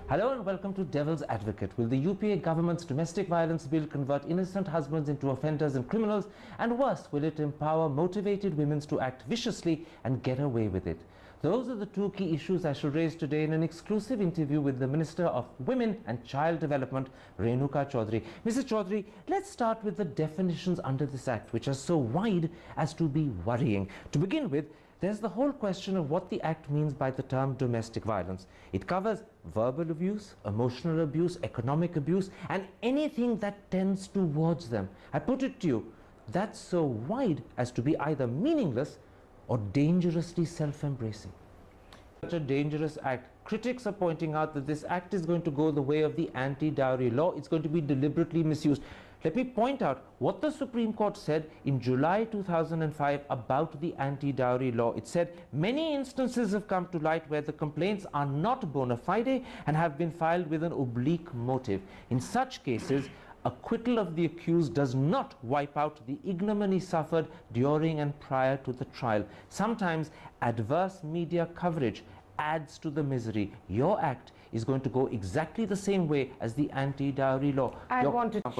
Hello and welcome to Devil's Advocate. Will the UPA government's domestic violence bill convert innocent husbands into offenders and criminals? And worse, will it empower motivated women to act viciously and get away with it? Those are the two key issues I shall raise today in an exclusive interview with the Minister of Women and Child Development, Renuka Chaudhary. Mrs. Chaudhary, let's start with the definitions under this Act, which are so wide as to be worrying. To begin with, there's the whole question of what the Act means by the term domestic violence. It covers verbal abuse, emotional abuse, economic abuse, and anything that tends towards them. I put it to you, that's so wide as to be either meaningless or dangerously self-embracing. Such a dangerous act. Critics are pointing out that this act is going to go the way of the anti-dowry law. It's going to be deliberately misused. Let me point out what the Supreme Court said in July 2005 about the anti-dowry law. It said, many instances have come to light where the complaints are not bona fide and have been filed with an oblique motive. In such cases, acquittal of the accused does not wipe out the ignominy suffered during and prior to the trial. Sometimes adverse media coverage adds to the misery. Your act is going to go exactly the same way as the anti-dowry law.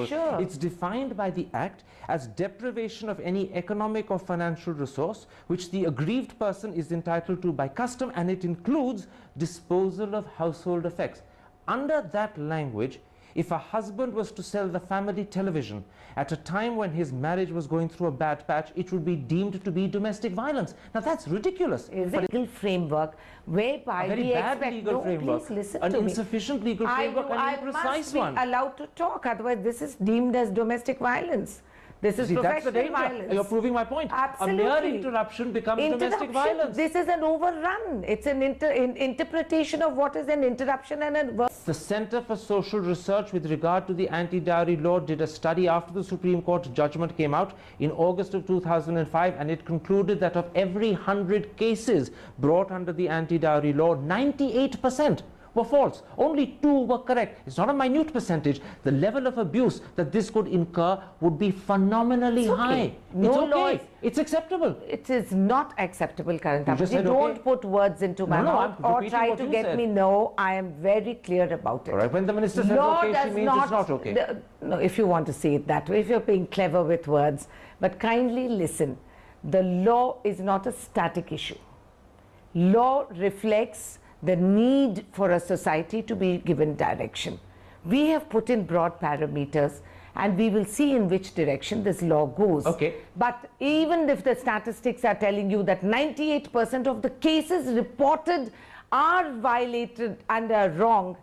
Sure. It's defined by the Act as deprivation of any economic or financial resource which the aggrieved person is entitled to by custom, and it includes disposal of household effects. Under that language, if a husband was to sell the family television at a time when his marriage was going through a bad patch, it would be deemed to be domestic violence. Now that's ridiculous. Is a legal framework whereby we expect legal framework, please listen an to insufficient legal framework, and a precise one. I must be allowed to talk, otherwise this is deemed as domestic violence. This is professional violence. You're proving my point. Absolutely. A mere interruption becomes domestic violence. This is an overrun. It's an interpretation of what is an interruption and a... The Center for Social Research with regard to the anti-dowry law did a study after the Supreme Court judgment came out in August of 2005, and it concluded that of every 100 cases brought under the anti-dowry law, 98% were false. Only 2 were correct. It's not a minute percentage. The level of abuse that this could incur would be phenomenally high. No it's okay. laws. It's acceptable. It is not acceptable, Karan. You don't okay. put words into my mouth or try to get me. No, I am very clear about it. All right. When the minister says okay, she means it's not okay. No, if you want to say it that way, if you're being clever with words. But kindly listen. The law is not a static issue. Law reflects the need for a society to be given direction. We have put in broad parameters and we will see in which direction this law goes. Okay. But even if the statistics are telling you that 98% of the cases reported are violated and are wrong,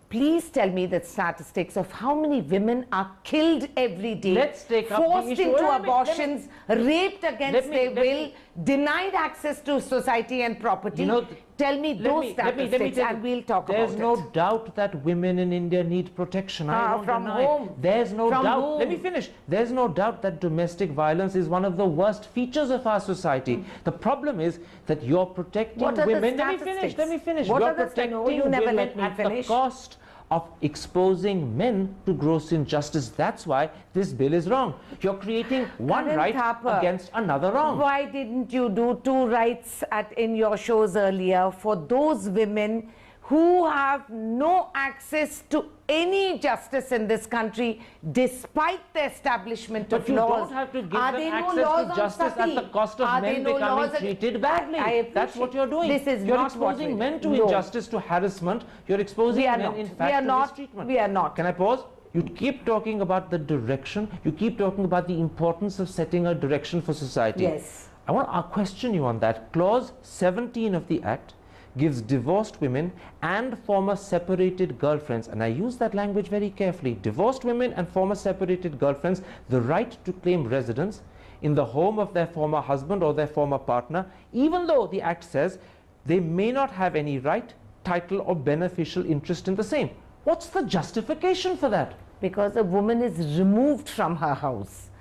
please tell me the statistics of how many women are killed every day, Let's take up forced the issue. into abortions, raped against their will, denied access to society and property. Tell me those statistics and we'll talk about it. There's no doubt that women in India need protection. I won't deny. Home. There's no From doubt. whom? Let me finish. There's no doubt that domestic violence is one of the worst features of our society. The problem is that you're protecting women. Let me finish. What you're are protecting you never women let me at finish. the cost of exposing men to gross injustice. That's why this bill is wrong. You're creating one right against another wrong. Why didn't you do 2 rights in your shows earlier for those women who have no access to any justice in this country despite the establishment of laws? But you don't have to give them access to justice at the cost of men becoming treated badly. That's what you're doing. You're exposing men to injustice, to harassment. You're exposing men, in fact, to mistreatment. We are not. Can I pause? You keep talking about the direction. You keep talking about the importance of setting a direction for society. Yes. I want to question you on that. Clause 17 of the Act gives divorced women and former separated girlfriends, and I use that language very carefully, divorced women and former separated girlfriends, the right to claim residence in the home of their former husband or their former partner, even though the Act says they may not have any right, title or beneficial interest in the same. What's the justification for that? Because a woman is removed from her house.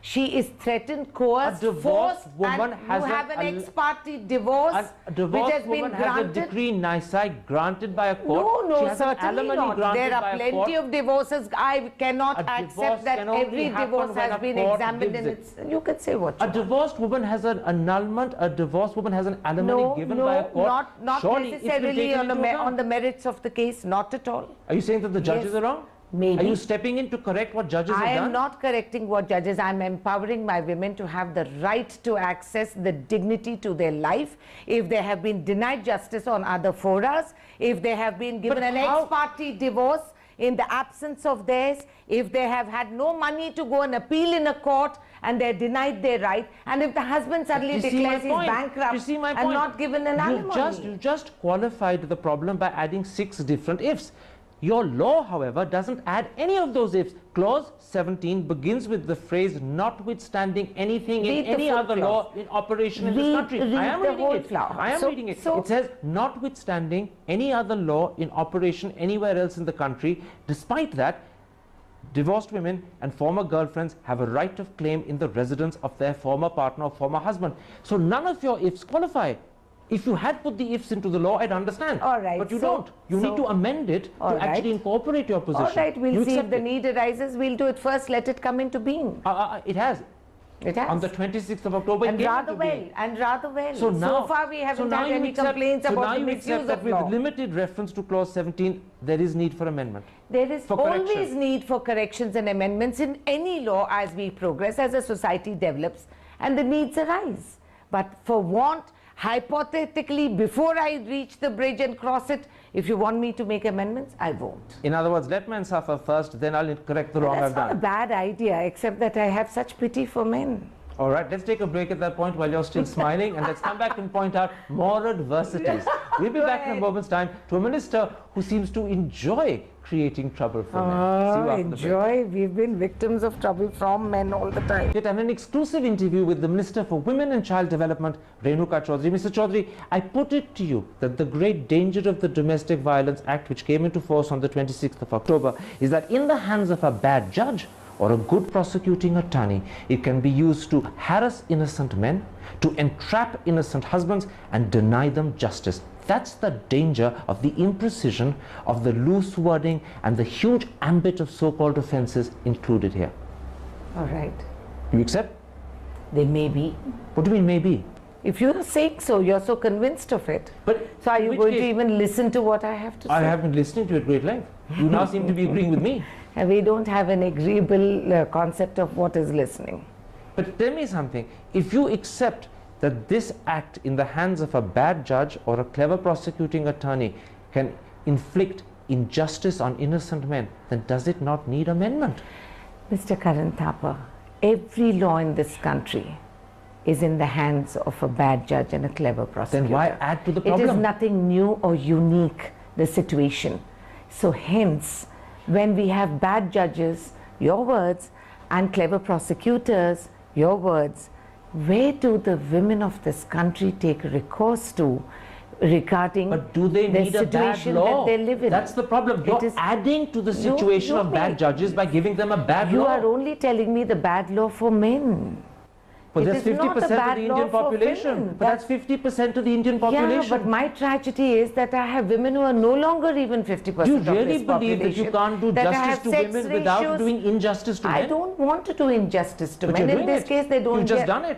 She is threatened, coerced, A divorced forced, woman and has you have an a ex-parte divorce A divorced which has woman been has a granted. decree nisi granted by a court. No, She no, has an certainly alimony not. granted There by are a plenty court. of divorces. I cannot A divorce accept that can only every happen divorce when has a been court examined gives and it. it's, you can say what you A want. divorced woman has an annulment. A divorced woman has an alimony given by a court. not Surely it's been necessarily taken on into account. the merits of the case, not at all. Are you saying that the judges Yes. are wrong? Maybe. Are you stepping in to correct what judges I have am done? not correcting what judges. I am empowering my women to have the right to access the dignity to their life. If they have been denied justice on other forums, if they have been given an ex-parte divorce in the absence of theirs, if they have had no money to go and appeal in a court and they're denied their right, and if the husband suddenly declares he's bankrupt and not given an alimony. You just qualified the problem by adding 6 different ifs. Your law, however, doesn't add any of those ifs. Clause 17 begins with the phrase notwithstanding anything in any other law in operation in this country. I am reading it. I am reading it. It says notwithstanding any other law in operation anywhere else in the country. Despite that, divorced women and former girlfriends have a right of claim in the residence of their former partner or former husband. So none of your ifs qualify. If you had put the ifs into the law, I'd understand. All right. But you don't. You need to amend it to actually incorporate your position. All right, we'll You see if accept the it. need arises. We'll do it first. Let it come into being. It has. It has. On the 26th of October, and it came rather into being. rather well. So now, far we haven't now had you any accept- complaints so about now the you misuse accept that of with law. limited reference to clause 17, there is need for amendment. There is for always correction. need for corrections and amendments in any law as we progress, as a society develops, and the needs arise. But for want, hypothetically, before I reach the bridge and cross it, if you want me to make amendments, I won't. In other words, let men suffer first, then I'll correct the wrong That's I've not a done. bad idea, except that I have such pity for men. All right, let's take a break at that point while you're still smiling, and let's come back and point out more adversities. We'll be back in a moment's time to a minister who seems to enjoy creating trouble for men. See you after the break. Enjoy. We've been victims of trouble from men all the time. Yet an exclusive interview with the Minister for Women and Child Development, Renuka Chaudhary. Mr. Chaudhary, I put it to you that the great danger of the Domestic Violence Act, which came into force on the 26th of October, is that in the hands of a bad judge or a good prosecuting attorney, it can be used to harass innocent men, to entrap innocent husbands, and deny them justice. That's the danger of the imprecision of the loose wording and the huge ambit of so-called offences included here. All right. You accept? They may be. What do you mean maybe? If you're saying so, you're so convinced of it. But So are in you which going case- to even listen to what I have to say? I have been listening to it at great length. You now seem to be agreeing with me. And we don't have an agreeable concept of what is listening. But tell me something. If you accept that this act in the hands of a bad judge or a clever prosecuting attorney can inflict injustice on innocent men, then does it not need amendment? Mr. Karan Thapa, every law in this country is in the hands of a bad judge and a clever prosecutor. Then why add to the It is problem? nothing new or unique, the situation. So hence, when we have bad judges, your words, and clever prosecutors, your words, where do the women of this country take recourse to regarding But do they the need a bad situation law? that they live in? That's the problem. It You're is- adding to the You- situation you of bad may- judges by giving them a bad You law. are only telling me the bad law for men. But It that's is 50% not a of the bad law Indian for population. women. But that's 50% of the Indian population. Yeah, but my tragedy is that I have women who are no longer even 50% Do you of really this believe that you population, can't do that I justice have to sex women without ratios. doing injustice to I men? don't want to do injustice to But men. you're In doing this it. case, they don't You've just get- done it.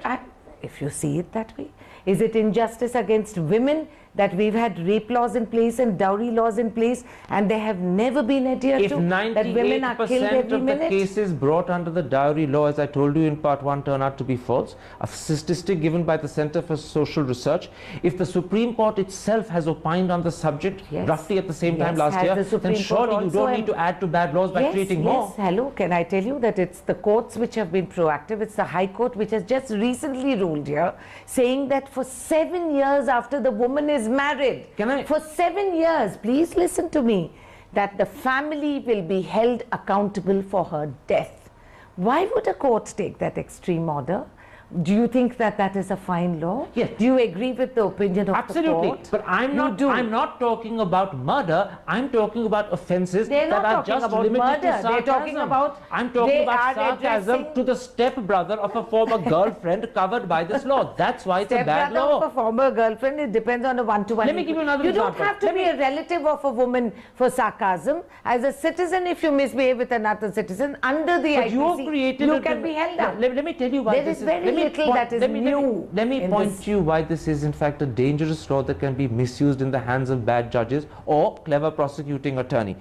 If you see it that way. Is it injustice against women that we've had rape laws in place and dowry laws in place and they have never been adhered If to? That women are killed 98% every of the minute? cases brought under the dowry law, as I told you in part 1, turn out to be false, a statistic given by the Center for Social Research, if the Supreme Court itself has opined on the subject Yes. roughly at the same time Yes, last has year, the then Supreme Court surely you also don't need to add to bad laws by creating more. Yes, hello, can I tell you that it's the courts which have been proactive. It's the High Court which has just recently ruled here, saying that for 7 years after the woman is married, Can I- for 7 years, please listen to me, that the family will be held accountable for her death. Why would a court take that extreme order? Do you think that that is a fine law? Yes. Do you agree with the opinion of Absolutely. the court? But I'm not talking about murder. I'm talking about offences They're that not are talking just about limited murder. to sarcasm. They're talking about. I'm talking about they are sarcasm addressing- to the stepbrother of a former girlfriend covered by this law. That's why it's a bad Stepbrother law. of a former girlfriend, it depends on a one-to-one. Let me give you another You example. don't have to be a relative of a woman for sarcasm. As a citizen, if you misbehave with another citizen, under the But IPC, you have created you can be held up. Let me tell you why There this is very let me little point- that is let me- new Let me in point this. to you why this is in fact a dangerous law that can be misused in the hands of bad judges or clever prosecuting attorney.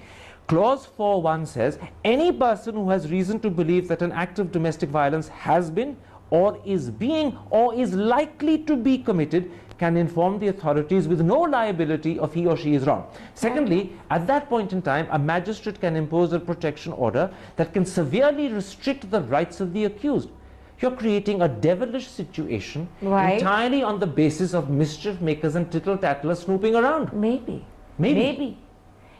Clause 4.1 says, any person who has reason to believe that an act of domestic violence has been or is being or is likely to be committed can inform the authorities with no liability of he or she is wrong. Secondly, at that point in time, a magistrate can impose a protection order that can severely restrict the rights of the accused. You're creating a devilish situation Why? entirely on the basis of mischief makers and tittle-tattlers snooping around. Maybe. Maybe.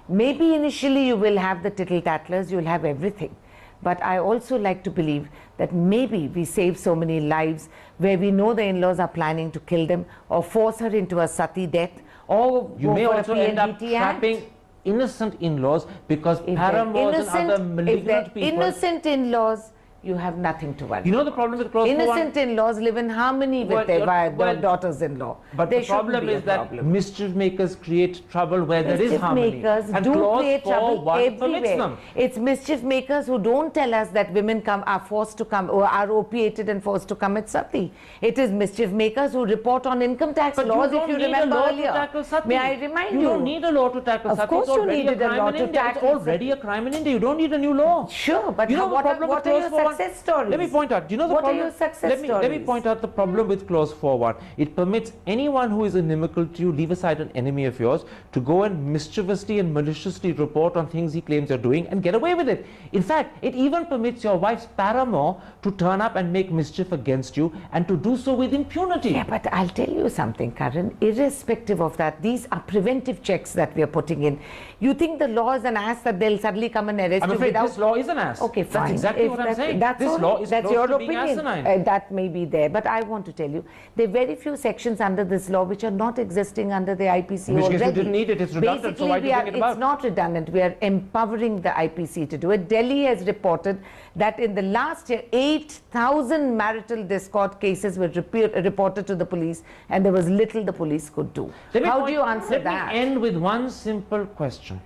Maybe initially you will have the tittle-tattlers, you'll have everything. But I also like to believe that maybe we save so many lives where we know the in-laws are planning to kill them or force her into a sati death or You go may for also a end up PNDT act. trapping innocent in-laws because If they're paramours and other if they're malignant people. innocent in-laws, you have nothing to worry. You know the problem with clause 4.1? Innocent in-laws live in harmony with their daughters-in-law. But There the problem shouldn't be a is that problem. mischief makers create trouble where there is Mischief harmony. makers And do clause create trouble 4.1 permits everywhere. them. It's mischief makers who don't tell us that women are forced to come or are opiated and forced to commit sati. It is mischief makers who report on income tax But laws, you if don't you need remember a law earlier. to tackle sati. May I remind you? You don't need a law to tackle Of sati. course It's you already needed a crime law in to India. It's tackle already a crime in India. You don't need a new law. Sure, but You know what the problem are with your clause 4.1? success stories? Let me point out. Do you know the What are problem? your success Let me stories? point out the problem with clause 4.1. It permits anyone who is inimical to you, leave aside an enemy of yours, to go and mischievously and maliciously report on things he claims you're doing and get away with it. In fact, it even permits your wife's paramour to turn up and make mischief against you and to do so with impunity. Yeah, but I'll tell you something, Karan. Irrespective of that, these are preventive checks that we are putting in. You think the law is an ass that they'll suddenly come and arrest I'm you afraid without... this law is an ass. Okay, fine. That's exactly If what I'm that- saying. That's This all law right. is That's close your to being opinion. asinine. That may be there, but I want to tell you, there are very few sections under this law which are not existing under the IPC In which already. case you didn't need it. It's redundant, so why do you bring it about? It's not redundant. We are empowering the IPC to do it. Delhi has reported that in the last year, 8,000 marital discord cases were reported to the police, and there was little the police could do. How do you answer that? Let me end with one simple question.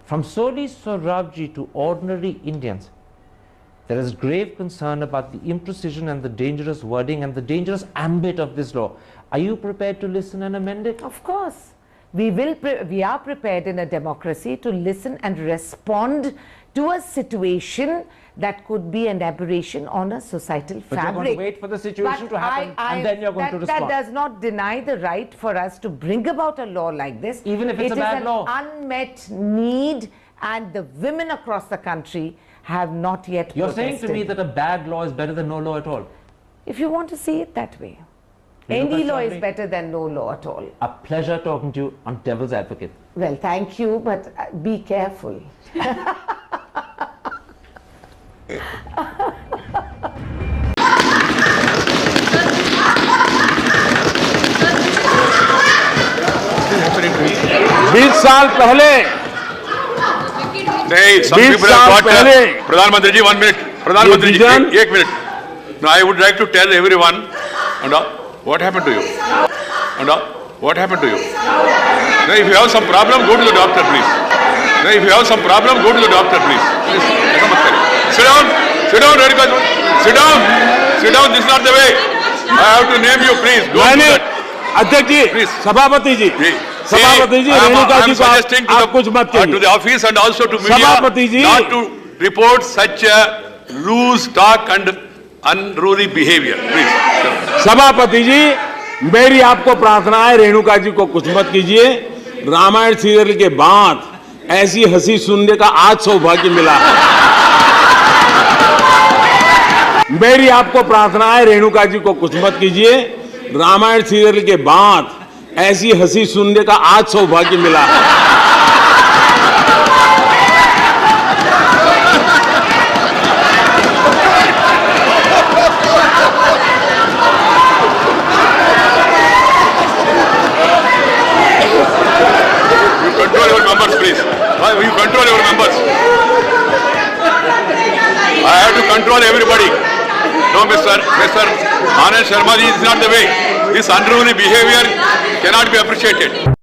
From Soli Sohrabji to ordinary Indians, there is grave concern about the imprecision and the dangerous wording and the dangerous ambit of this law. Are you prepared to listen and amend it? Of course. We are prepared in a democracy to listen and respond to a situation that could be an aberration on a societal But fabric. you're going to wait for the situation But to happen and then you're going to respond. That does not deny the right for us to bring about a law like this. Even if it's a bad law. It is an unmet need, and the women across the country have not yet You're protested. saying to me that a bad law is better than no law at all? If you want to see it that way. Renuka Any law is Chaudhary, better than no law at all. A pleasure talking to you on Devil's Advocate. Well, thank you, but be careful. बीस साल पहले नहीं, some 20 people have साल got पहले प्रधानमंत्री जी 1 minute. प्रधानमंत्री जी vision- एक minute. Now I would like to tell everyone, what happened to you? What happened to you? Now, if you have some problem, go to the doctor, please. Now, if you have some problem, go to the doctor, please. Please, ऐसा मत करिए. Sit down, Renuka. Sit down. This is not the way. I have to name you, please. Don't do मैंने that. अध्यक्ष जी, Please. सभापति जी, See, सभापति जी, I Renuka am जी को suggesting to आप कुछ मत to the कहिए। office and also to media सभापति जी, not to report such a loose talk and unruly behavior. Please. सभापति जी, मेरी आपको प्रार्थना है, रेणुका जी को कुछ मत कीजिए। रामायण सीरियल के बाद ऐसी हंसी सुनने का आज सौभाग्य मिला है। मेरी आपको प्रार्थना है, रेणुका जी को कुछ मत कीजिए। रामायण सीरियल के बाद ऐसी हंसी सुनने का आज सौभाग्य मिला है। members. I have to control everybody. No, Mr. Anand Sharma ji, this is not the way. This unruly behavior cannot be appreciated.